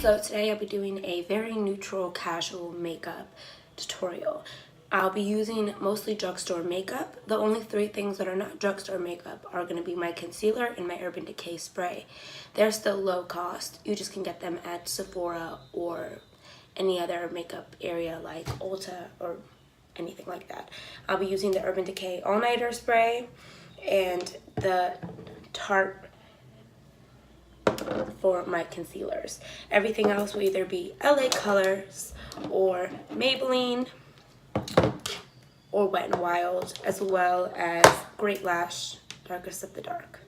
So today I'll be doing a very neutral casual makeup tutorial. I'll be using mostly drugstore makeup. The only three things that are not drugstore makeup are going to be my concealer and my Urban Decay spray. They're still low cost. You just can get them at Sephora or any other makeup area like Ulta or anything like that. I'll be using the Urban Decay All Nighter spray and the Tarte for my concealers. Everything else will either be LA Colors or Maybelline or Wet n Wild, as well as Great Lash Darkest of the Dark.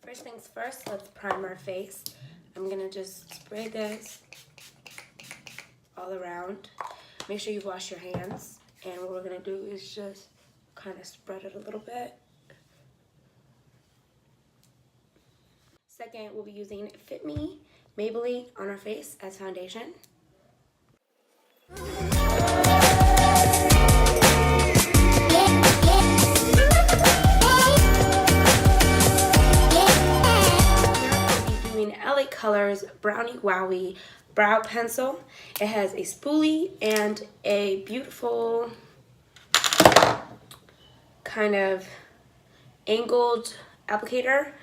First things first, let's prime our face. I'm gonna just spray this all around. Make sure you wash your hands, and what we're gonna do is just kind of spread it a little bit. Second, we'll be using Fit Me Maybelline on our face as foundation. We'll be doing LA Colors Brownie Wowie Brow Pencil. It has a spoolie and a beautiful kind of angled applicator.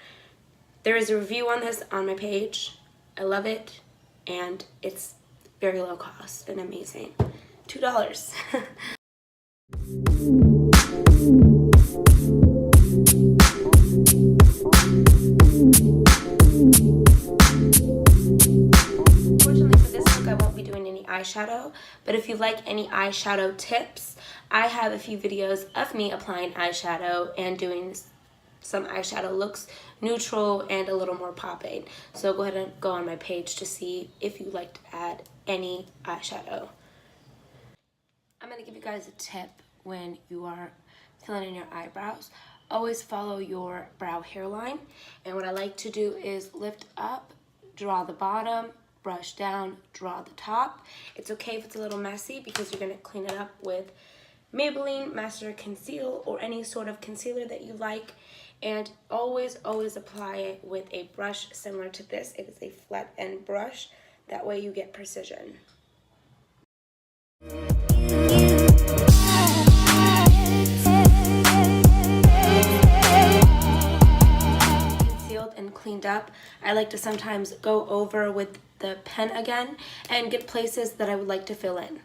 There is a review on this on my page. I love it, and it's very low cost and amazing. $2. Fortunately for this look, I won't be doing any eyeshadow, but if you like any eyeshadow tips, I have a few videos of me applying eyeshadow and doing some eyeshadow looks, neutral and a little more popping. So go ahead and go on my page to see if you like to add any eyeshadow. I'm going to give you guys a tip when you are filling in your eyebrows. Always follow your brow hairline, and what I like to do is lift up, draw the bottom, brush down, draw the top. It's okay if it's a little messy because you're going to clean it up with Maybelline Master Conceal or any sort of concealer that you like. And always apply it with a brush similar to this. It is a flat end brush. That way you get precision. Concealed and cleaned up, I like to sometimes go over with the pen again and get places that I would like to fill in.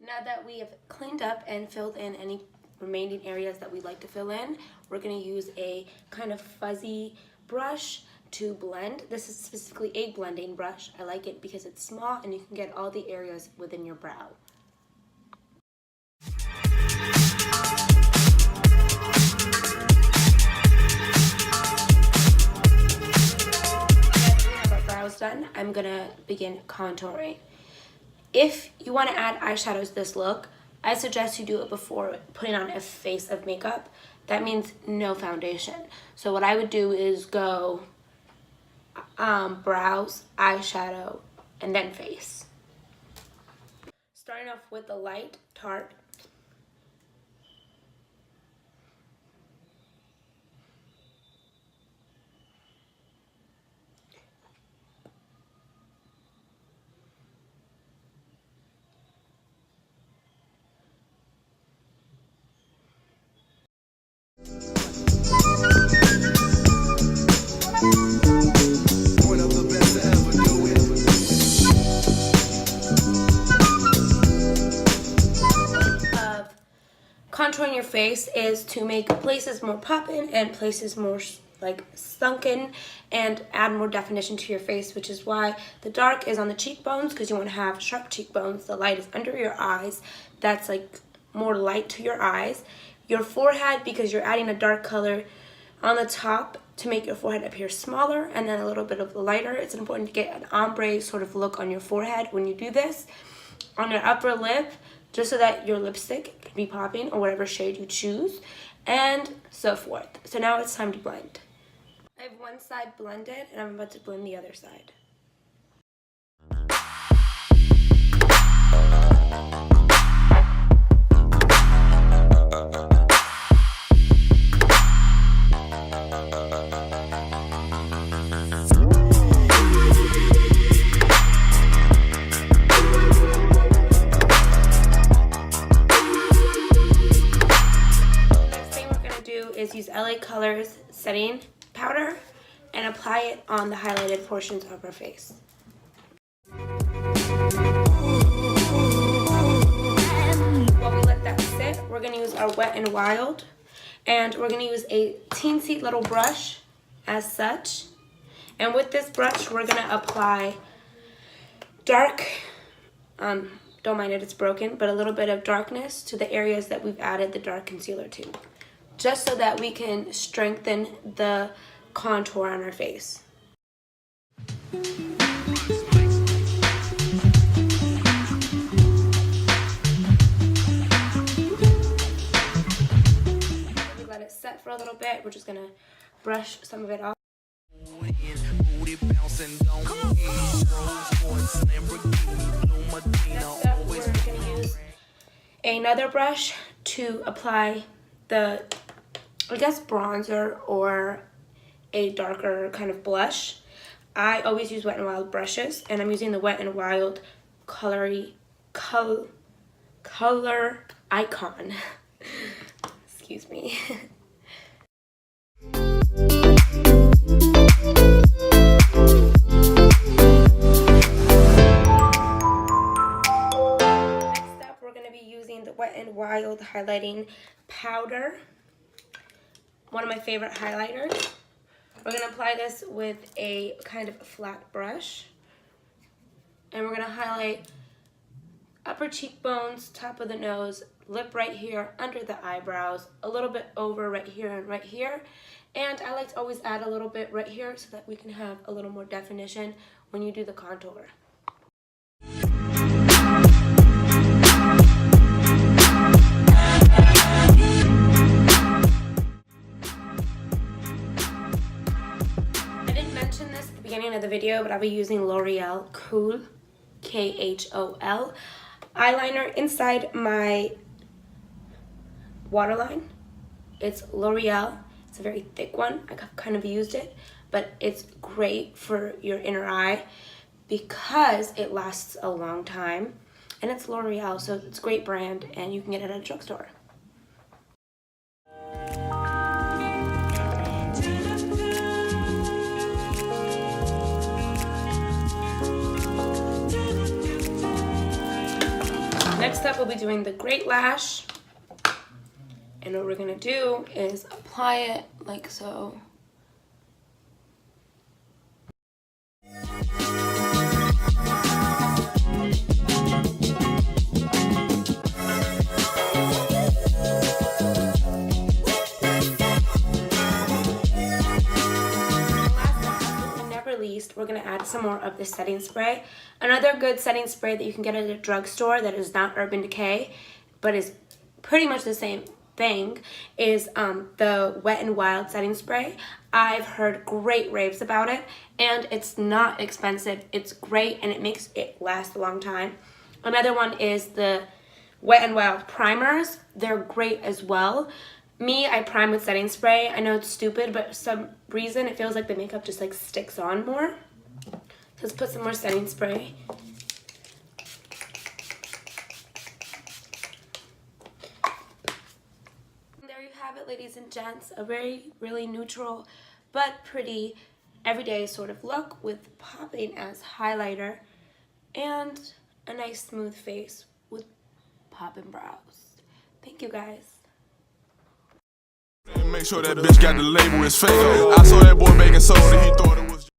Now that we have cleaned up and filled in any remaining areas that we'd like to fill in, we're going to use a kind of fuzzy brush to blend. This is specifically a blending brush. I like it because it's small and you can get all the areas within your brow. Now that we have our brows done, I'm going to begin contouring. If you want to add eyeshadows to this look, I suggest you do it before putting on a face of makeup. That means no foundation. So what I would do is go brows, eyeshadow, and then face. Starting off with the light Tarte. Contouring your face is to make places more poppin' and places more like sunken and add more definition to your face, which is why the dark is on the cheekbones, because you want to have sharp cheekbones. The light is under your eyes. That's like more light to your eyes. Your forehead, because you're adding a dark color on the top to make your forehead appear smaller, and then a little bit of the lighter. It's important to get an ombre sort of look on your forehead when you do this. On your upper lip, just so that your lipstick can be popping, or whatever shade you choose, and so forth. So now it's time to blend. I have one side blended, and I'm about to blend the other side. is use LA Colors setting powder and apply it on the highlighted portions of our face. While we let that sit, we're going to use our Wet n Wild, and we're going to use a teensy little brush as such. And with this brush, we're going to apply dark, don't mind it, it's broken, but a little bit of darkness to the areas that we've added the dark concealer to, just so that we can strengthen the contour on our face. We let it set for a little bit. We're just gonna brush some of it off. Next up, we're gonna use another brush to apply the, I guess, bronzer or a darker kind of blush. I always use Wet n Wild brushes, and I'm using the Wet n Wild color icon. Excuse me. The Wet n Wild highlighting powder, one of my favorite highlighters. We're going to apply this with a kind of flat brush, and we're going to highlight upper cheekbones, top of the nose, lip right here, under the eyebrows, a little bit over right here and right here, and I like to always add a little bit right here so that we can have a little more definition when you do the contour. Beginning of the video, but I'll be using L'Oreal Kohl, K-H-O-L eyeliner inside my waterline. It's L'Oreal. It's a very thick one. I kind of used it, but it's great for your inner eye because it lasts a long time, and it's L'Oreal, so it's a great brand, and you can get it at a drugstore. Next up, we'll be doing the Great Lash, and what we're going to do is apply it like so. We're going to add some more of the setting spray. Another good setting spray that you can get at a drugstore that is not Urban Decay, but is pretty much the same thing, is the Wet n Wild setting spray. I've heard great raves about it, and it's not expensive. It's great, and it makes it last a long time. Another one is the Wet n Wild primers. They're great as well. Me, I prime with setting spray. I know it's stupid, but for some reason it feels like the makeup just like sticks on more. So let's put some more setting spray. There you have it, ladies and gents. A really neutral but pretty everyday sort of look with popping as highlighter and a nice smooth face with popping brows. Thank you, guys. Make sure that bitch got the label, it's fake. I saw that boy making soda, he thought it was